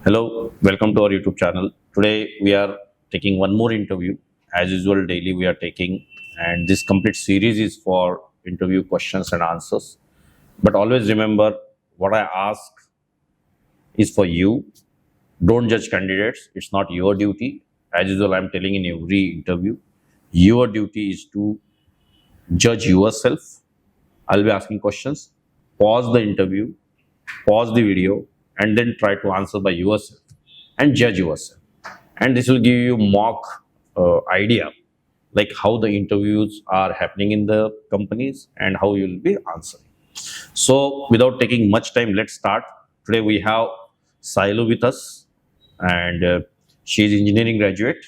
Hello, welcome to our YouTube channel. Today we are taking one more interview. As usual, daily we are taking, and this complete series is for interview questions and answers. But always remember, what I ask is for you. Don't judge candidates. It's not your duty. As usual, I'm telling in every interview, your duty is to judge yourself. I'll be asking questions. Pause the interview, pause the video, and then try to answer by yourself and judge yourself. And this will give you mock idea like how the interviews are happening in the companies and how you'll be answering. So without taking much time, let's start. Today we have Sailu with us, and she is engineering graduate.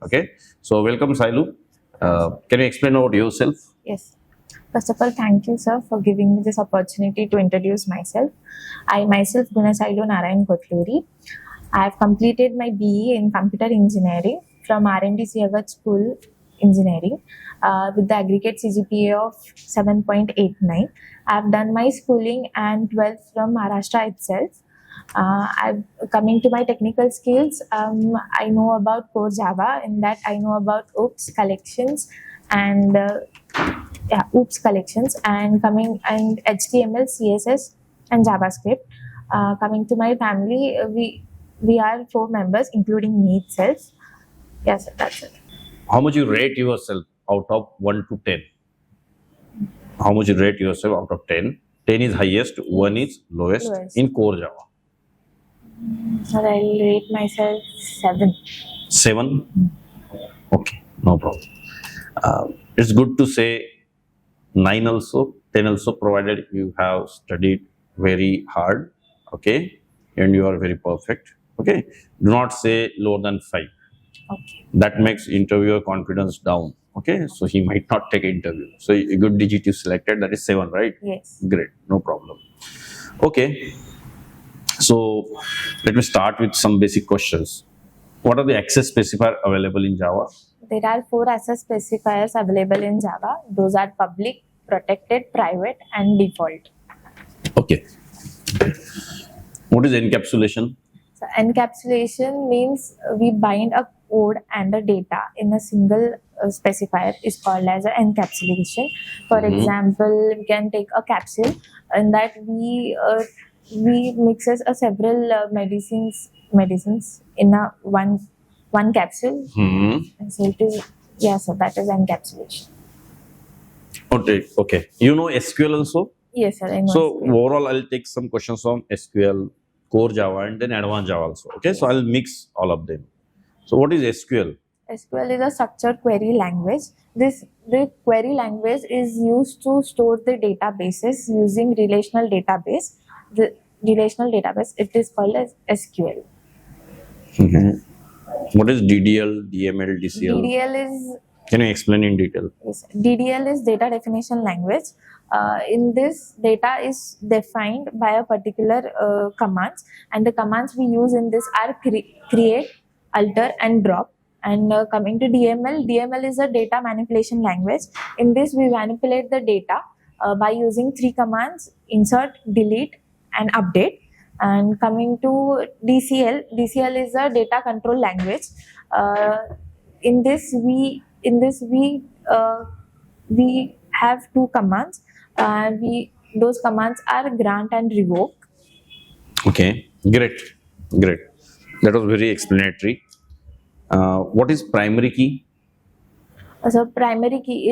Okay, so welcome Sailu. Can you explain about yourself? Yes. First of all, thank you, sir, for giving me this opportunity to introduce myself. I myself, 𝐷𝐸𝐴. I have completed my BE in Computer Engineering from R.M.D Sinhgad School Engineering with the aggregate CGPA of 7.89. I have done my schooling and 12th from Maharashtra itself. Coming to my technical skills, I know about core Java. In that, I know about 𝐲𝐶 collections and 𝐲𝐶 collections and HTML, CSS, and JavaScript. Coming to my family, we are 4 members, including me itself. Yes, that's it. How much you rate yourself out of 1 to 10? How much you rate yourself out of 10? 10 is highest, 1 is lowest. In core Java. So I'll rate myself 7. 7? Okay, no problem. It's good to say 9 also, 10 also, provided you have studied very hard, okay, and you are very perfect, okay. Do not say lower than 5. Okay. That makes interviewer confidence down, okay. So he might not take interview. So a good digit you selected, that is 7, right? Yes. Great, no problem. Okay. So let me start with some basic questions. What are the access specifier available in Java? There are 4 access specifiers available in Java. Those are public, protected, private, and default. Okay. What is encapsulation? So encapsulation means we bind a code and the data in a single specifier is called as an encapsulation. For example, we can take a capsule in that we mixes several medicines in a one capsule. And so it is, so that is encapsulation. Okay. You know SQL also? Yes, sir. I know so SQL. Overall, I'll take some questions from SQL, core Java, and then advanced Java also. Okay, so I'll mix all of them. So what is SQL? SQL is a structured query language. The query language is used to store the databases using relational database. The relational database, it is called as SQL. What is DDL, DML, DCL? DDL is... Can you explain in detail? Yes. DDL is data definition language. In this, data is defined by a particular commands, and the commands we use in this are create, alter, and drop. And coming to DML is a data manipulation language. In this, we manipulate the data by using 3 commands: insert, delete, and update. And coming to DCL is a data control language. In this we have 2 commands. Those commands are grant and revoke. Okay, great. That was very explanatory. What is primary key? So primary key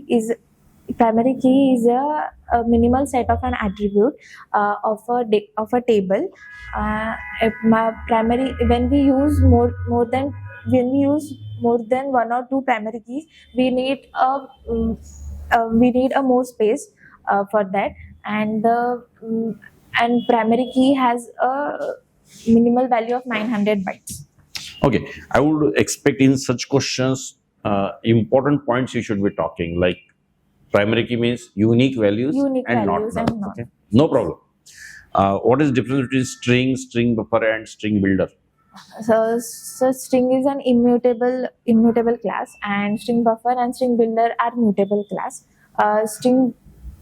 is a minimal set of an attribute of a table. When we use more than 1 or 2 primary keys, we need a more space for that, and primary key has a minimal value of 900 bytes. Okay, I would expect in such questions important points you should be talking, like primary key means unique values and not null. Okay, no problem. What is the difference between string buffer, and string builder? So string is an immutable class, and string buffer and string builder are mutable class. String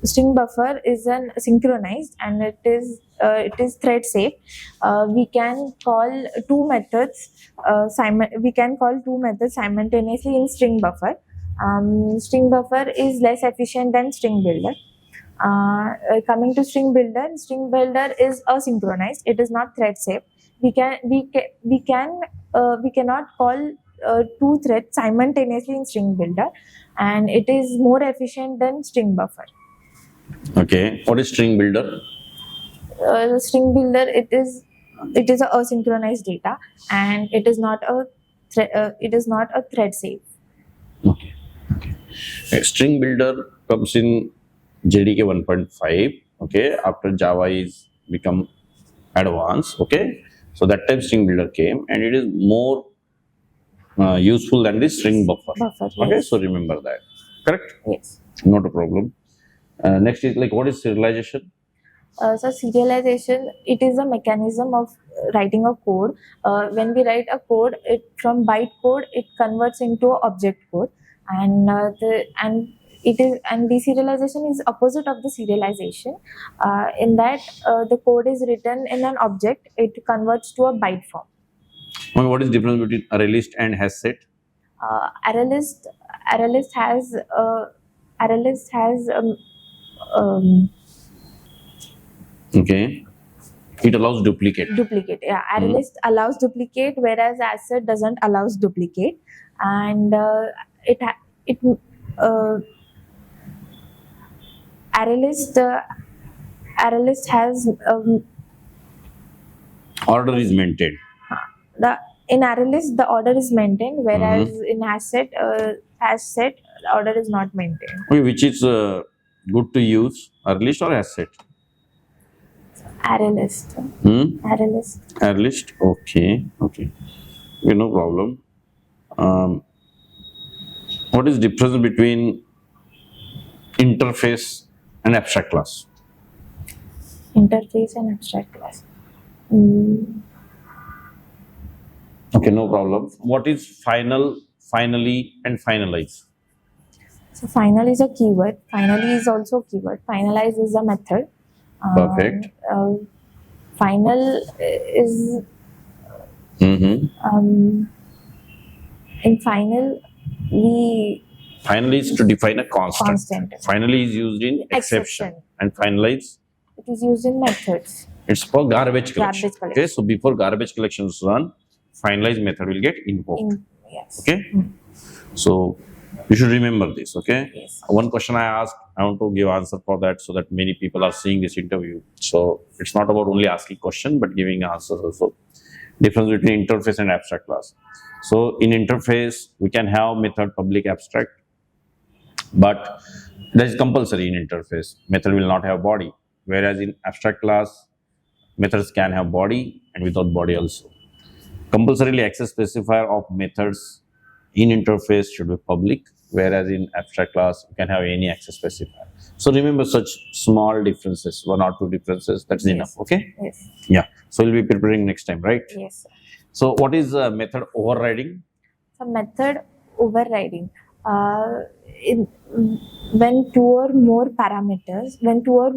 string buffer is an synchronized, and it is thread safe. We can call two methods. We can call two methods simultaneously in string buffer. String buffer is less efficient than string builder. Coming to string builder is asynchronized. It is not thread safe. We cannot call two threads simultaneously in string builder, and it is more efficient than string buffer. Okay, what is string builder? String builder, it is a asynchronized data, and it is not a thread safe. Okay. A string builder comes in JDK 1.5. Okay, after Java is become advanced. Okay, so that time string builder came, and it is more useful than the string buffer. Okay, Yes. so remember that. Correct? Yes. Not a problem. Next is like, what is serialization? So serialization, it is a mechanism of writing a code. When we write a code, it from byte code it converts into object code, and deserialization is opposite of the serialization. In that the code is written in an object, it converts to a byte form. Okay, what is the difference between array list and hash set? Array list has Okay, it allows duplicate. duplicate. Yeah, array list allows duplicate, whereas asset doesn't allows duplicate, and array list has Order is maintained. in array list the order is maintained, whereas in hash set the order is not maintained. Okay, which is good to use, array list or hash set? Array list. Array list. Array list. Okay. Okay. No problem. What is difference between interface and abstract class? Interface and abstract class. Okay, no problem. What is final, finally, and finalize? So final is a keyword. Finally is also a keyword. Finalize is a method. Perfect. Final is in final we Finally is to define a constant. Constant. Finally is used in exception. And finalize, it is used in methods. it's for garbage collection. Garbage collection. Okay, so before garbage collection is run, finalize method will get invoked. Yes. Okay, so you should remember this. Okay, Yes. one question I asked, I want to give answer for that so that many people are seeing this interview. So it's not about only asking question but giving answers also. Difference between interface and abstract class. So in interface we can have method public abstract, but that is compulsory in interface. Method will not have body, whereas in abstract class methods can have body and without body also. Compulsorily access specifier of methods in interface should be public, whereas in abstract class you can have any access specifier. So remember such small differences, one or two differences, that's enough. Okay. Yes. Yeah, so we'll be preparing next time, right? Yes. So what is method overriding? So method overriding. When two or more parameters, when two or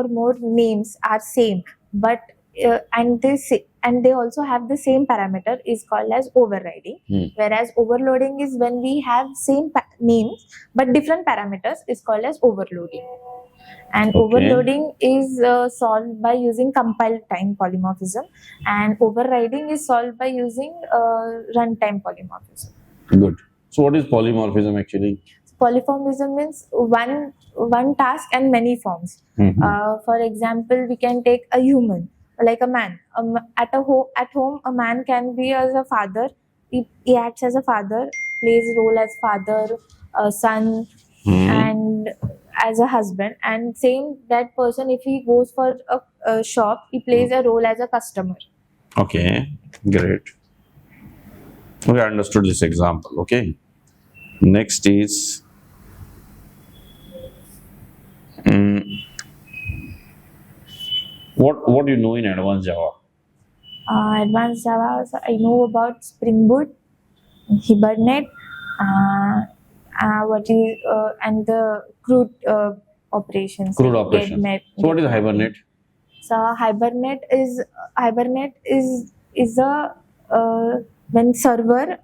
more names are same, but and they also have the same parameter, is called as overriding. Whereas overloading is when we have same names but different parameters, is called as overloading. And overloading is solved by using compile time polymorphism, and overriding is solved by using runtime polymorphism. Good. So what is polymorphism actually? Polymorphism means one task and many forms. For example, we can take a human, like a man. At home, a man can be as a father. He acts as a father, plays a role as father, son, and as a husband. And same that person, if he goes for a shop, he plays a role as a customer. Okay, great. We understood this example. Okay. Next is what do you know in advanced Java? Advanced Java, so I know about Spring Boot, Hibernate, and the crude operations. Crude operations. So what is hibernate? So hibernate is a when server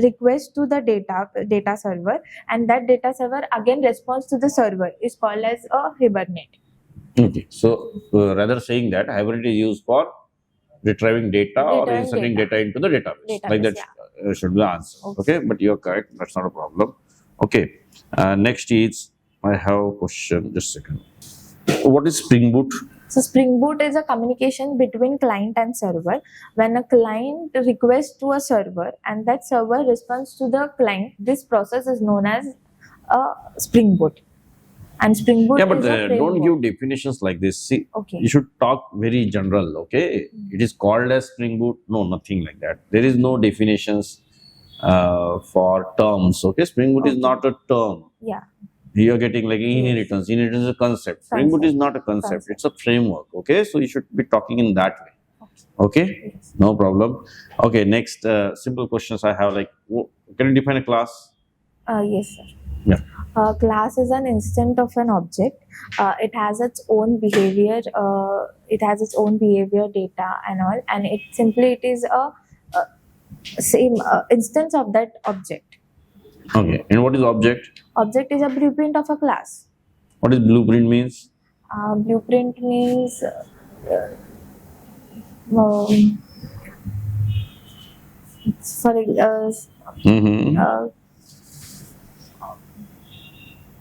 request to the data server, and that data server again responds to the server is called as a hibernate. Okay, so rather saying that hibernate is used for retrieving data or inserting data into the database. Like that should be the answer. Okay, but you're correct. That's not a problem. Okay, next is I have a question. Just a second. What is Spring Boot? So Spring Boot is a communication between client and server. When a client requests to a server and that server responds to the client, this process is known as a Spring Boot. And Spring Boot but don't give definitions like this. See, you should talk very general. Okay, it is called as Spring Boot. No, nothing like that. There is no definitions for terms. Okay, Spring Boot is not a term. Yeah. You are getting like inheritance. Inheritance is a concept. Spring Boot is not a concept. It's a framework. Okay, so you should be talking in that way. Okay, Yes. No problem. Okay, next simple questions I have like, can you define a class? Yes, sir. Yeah. Class is an instance of an object. It has its own behavior. It has its own behavior, data, and all. And it is a same instance of that object. Okay, and what is object? Object is a blueprint of a class. What is blueprint means? Blueprint means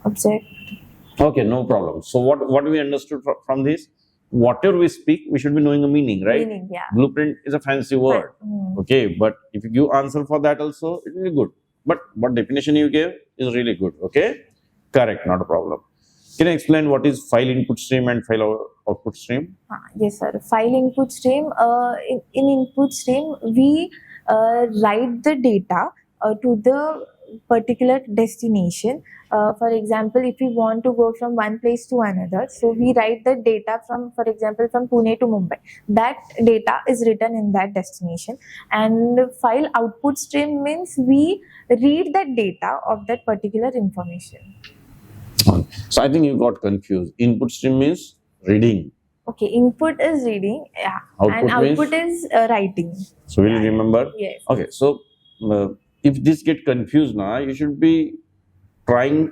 object. Okay, no problem. So what we understood from this? Whatever we speak, we should be knowing the meaning, right? Meaning, yeah. Blueprint is a fancy word. Okay, but if you give answer for that also, it will be good. But what definition you gave is really good. Okay, correct, not a problem. Can you explain what is file input stream and file output stream? Yes, sir. File input stream. In input stream, we write the data to the particular destination. For example, if we want to go from one place to another, so we write the data from, for example, from Pune to Mumbai. That data is written in that destination. And file output stream means we read that data of that particular information. So I think you got confused. Input stream means reading. Okay, input is reading, yeah, and output is writing. So will you remember? Yes. Okay, so if this get confused now, you should be trying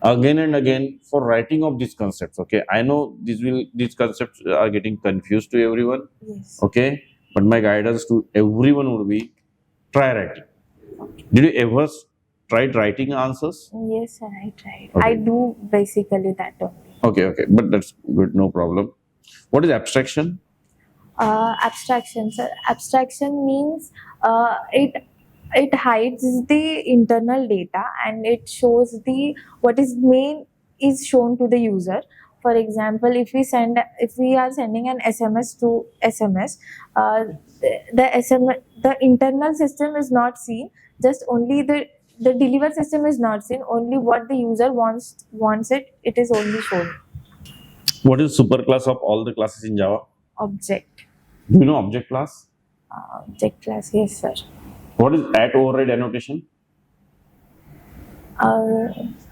again and again for writing of these concepts. Okay, I know these concepts are getting confused to everyone. Yes. Okay, but my guidance to everyone would be try writing. Okay. Did you ever try writing answers? Yes, sir, I tried. Okay. I do basically that only. Okay, but that's good, no problem. What is abstraction? Abstraction, sir. Abstraction means it hides the internal data and it shows what is main is shown to the user. For example, if we are sending an SMS to SMS, the internal system is not seen. Just only the deliver system is not seen. Only what the user wants it is only shown. What is superclass of all the classes in Java? Object. Do you know object class? Object class, yes, sir. What is @override annotation?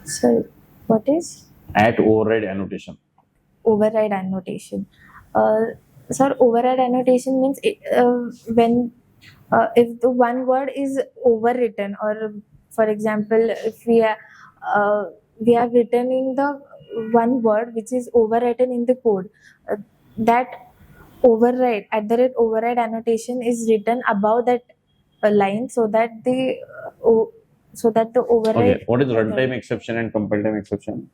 So what is? @override annotation. Override annotation. Sir, override annotation means when if the one word is overwritten, or for example, if we are returning the one word which is overwritten in the code, that override @override annotation is written above that line, so that the override. Okay. What is runtime exception and compile time exception?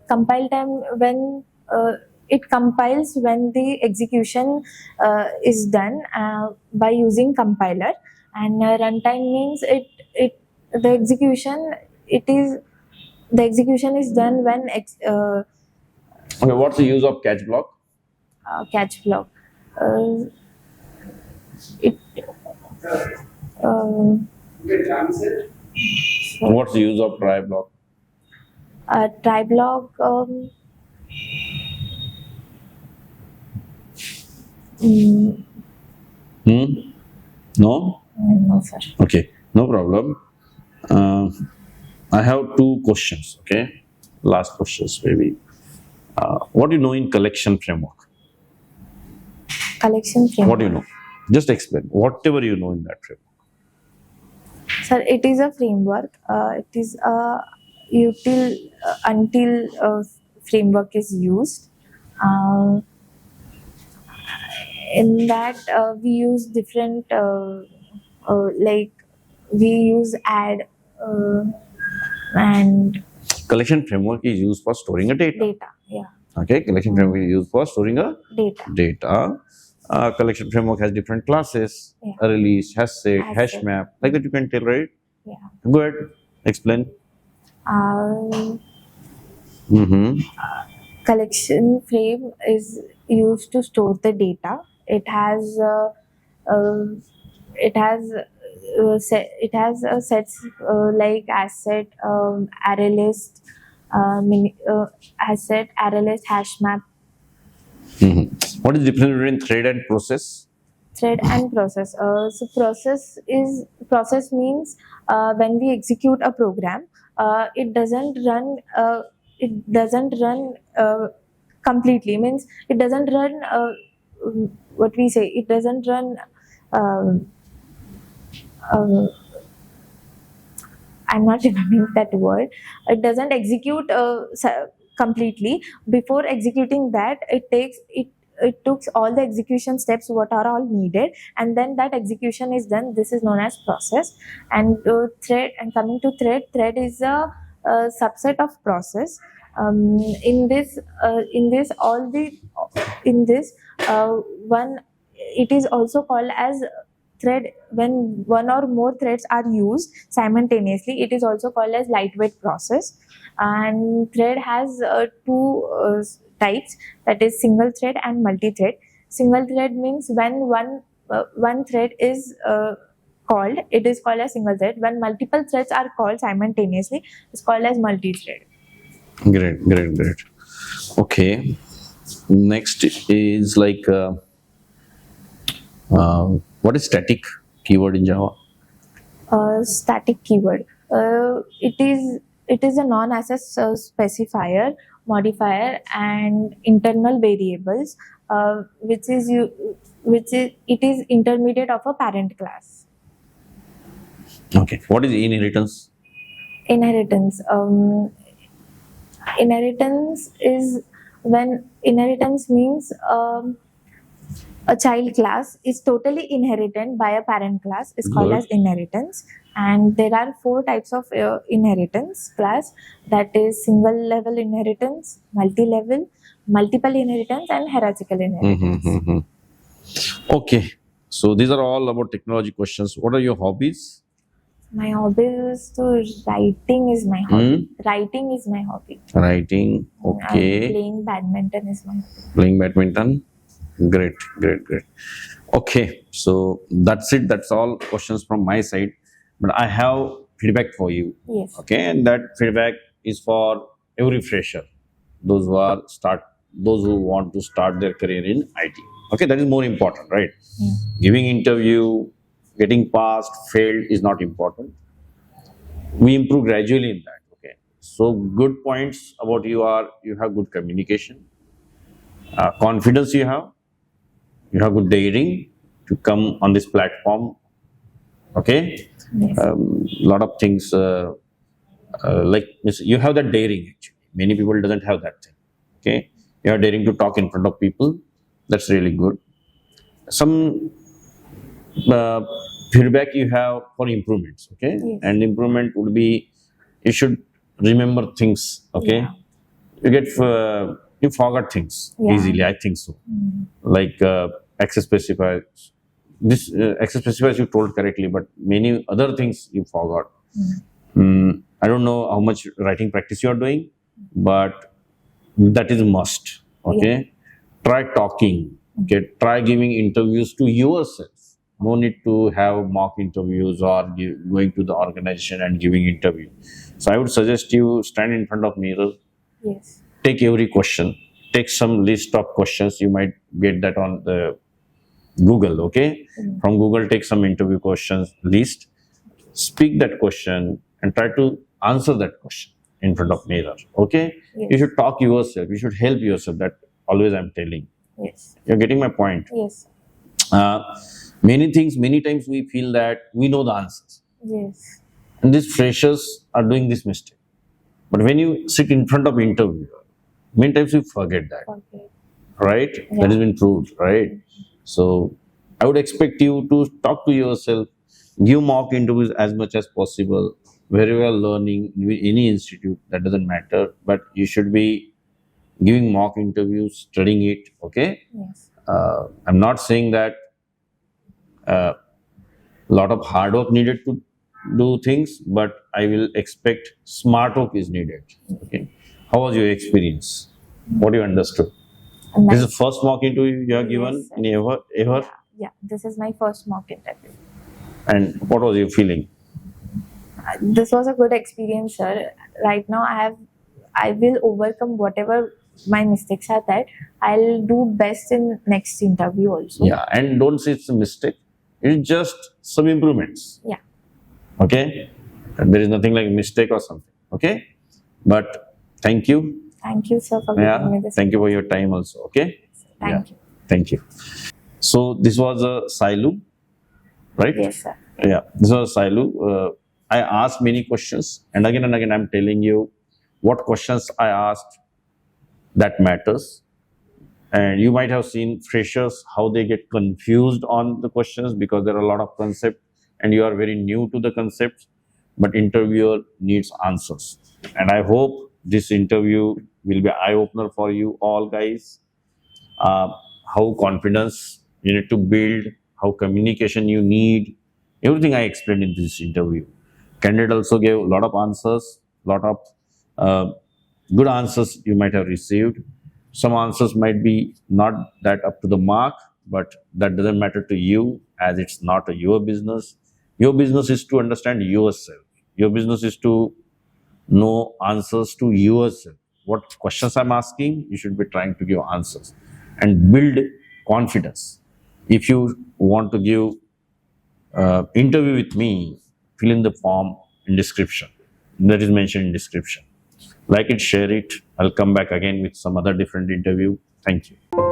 Compile time when it compiles when the execution is done by using compiler, and runtime means the execution is done when Okay, what's the use of catch block? Catch block. What's the use of try block? Try block. No? No, sir. Okay, no problem. I have two questions. Okay, last questions maybe. What do you know in collection framework? Collection framework. What do you know? Just explain whatever you know in that framework. Sir, it is a framework. It is a until framework is used. In that, we use different like we use add and Collection framework is used for storing a data. data. Yeah, Okay, collection framework is used for storing a data. data. Collection framework has different classes, Yeah. a release, hash set, Hash hash set. map, like that you can tell, right? Yeah. Go ahead, explain. Mm-hmm. Collection frame is used to store the data. It has sets like asset, array list, asset, array list, hash map, Mm-hmm. What is the difference between thread and process? thread and process. So process means when we execute a program, it doesn't run. It doesn't run completely. Means it doesn't run. What we say. It doesn't run. I'm not remembering that word. It doesn't execute completely. Before executing that, it took all the execution steps what are all needed, and then that execution is done. This is known as process. And thread, and coming to thread is a subset of process. In this one, it is also called as thread. When one or more threads are used simultaneously, it is also called as lightweight process. And thread has two types, that is single thread and multi-thread. Single thread means when one thread is called, it is called as single thread. When multiple threads are called simultaneously, it's called as multi-thread. Great. Okay. Next is like what is static keyword in Java? Static keyword. It is a non-access specifier, modifier, and internal variables, which is intermediate of a parent class. Okay. What is inheritance? Inheritance. Inheritance is when inheritance means a child class is totally inherited by a parent class is called Good. as inheritance. And there are 4 types of inheritance class, that is single level inheritance, multi-level, multiple inheritance, and hierarchical inheritance. Mm-hmm. Okay. So these are all about technology questions. What are your hobbies? My hobby is writing is my hobby. Writing is my hobby. Writing. Okay. Playing badminton is my hobby. Playing badminton. Great. Okay, so that's it. That's all questions from my side. But I have feedback for you. Yes. Okay, and that feedback is for every fresher, those who want to start their career in IT. Okay, that is more important, right? Yeah. Giving interview, getting passed, failed is not important. We improve gradually in that. Okay, so good points about you are you have good communication, confidence you have good daring to come on this platform. Okay, Yes. lot of things like you have that daring. Actually, many people doesn't have that thing. Okay, you are daring to talk in front of people. That's really good. Some feedback you have for improvements. Okay, Yes. and improvement would be you should remember things. Okay, Yeah. you get you forgot things Yeah. easily. I think so. Like access specifiers. This access specifiers you told correctly, but many other things you forgot. I don't know how much writing practice you are doing, but that is must. Okay, try talking. Okay, try giving interviews to yourself. No need to have mock interviews or going to the organization and giving interview. So I would suggest you stand in front of mirror, Yes. take every question, take some list of questions. You might get that on the Google. Okay, from Google, take some interview questions list, speak that question and try to answer that question in front of mirror. Okay, Yes. you should talk yourself. You should help yourself. That always I'm telling. Yes. You're getting my point. Yes. Uh, many times we feel that we know the answers, Yes. and these freshers are doing this mistake. But when you sit in front of interviewer, many times you forget that, Okay. right? Yeah. That has been proved, right? So I would expect you to talk to yourself, give mock interviews as much as possible. Wherever you are learning, in any institute, that doesn't matter. But you should be giving mock interviews, studying it. Okay. Yes. I'm not saying that a lot of hard work needed to do things, but I will expect smart work is needed. Okay. How was your experience? What you understood? And This is my- the first mock interview you have given Yes, sir. in ever. Yeah. This is my first mock interview. And what was your feeling? This was a good experience, sir. Right now, I will overcome whatever my mistakes are there. I'll do best in next interview also. Yeah, and don't say it's a mistake. It's just some improvements. Yeah. Okay, and there is nothing like mistake or something. Okay, but thank you. Thank you, sir, for giving me Yeah, this. thank you for your time also. Okay, Thank you. thank you. So this was a Sailu, right? Yes, sir. Yeah, this was Sailu. I asked many questions, and again I'm telling you what questions I asked that matters. And you might have seen freshers how they get confused on the questions because there are a lot of concepts, and you are very new to the concepts. But interviewer needs answers, and I hope this interview will be eye opener for you all, guys. How confidence you need to build, how communication you need, everything I explained in this interview. Candidate also gave a lot of answers, lot of good answers you might have received. Some answers might be not that up to the mark, but that doesn't matter to you as it's not your business. Your business is to understand yourself. Your business is to know answers to yourself. What questions I'm asking, you should be trying to give answers and build confidence. If you want to give interview with me, fill in the form in description. That is mentioned in description. Like it, share it. I'll come back again with some other different interview. Thank you.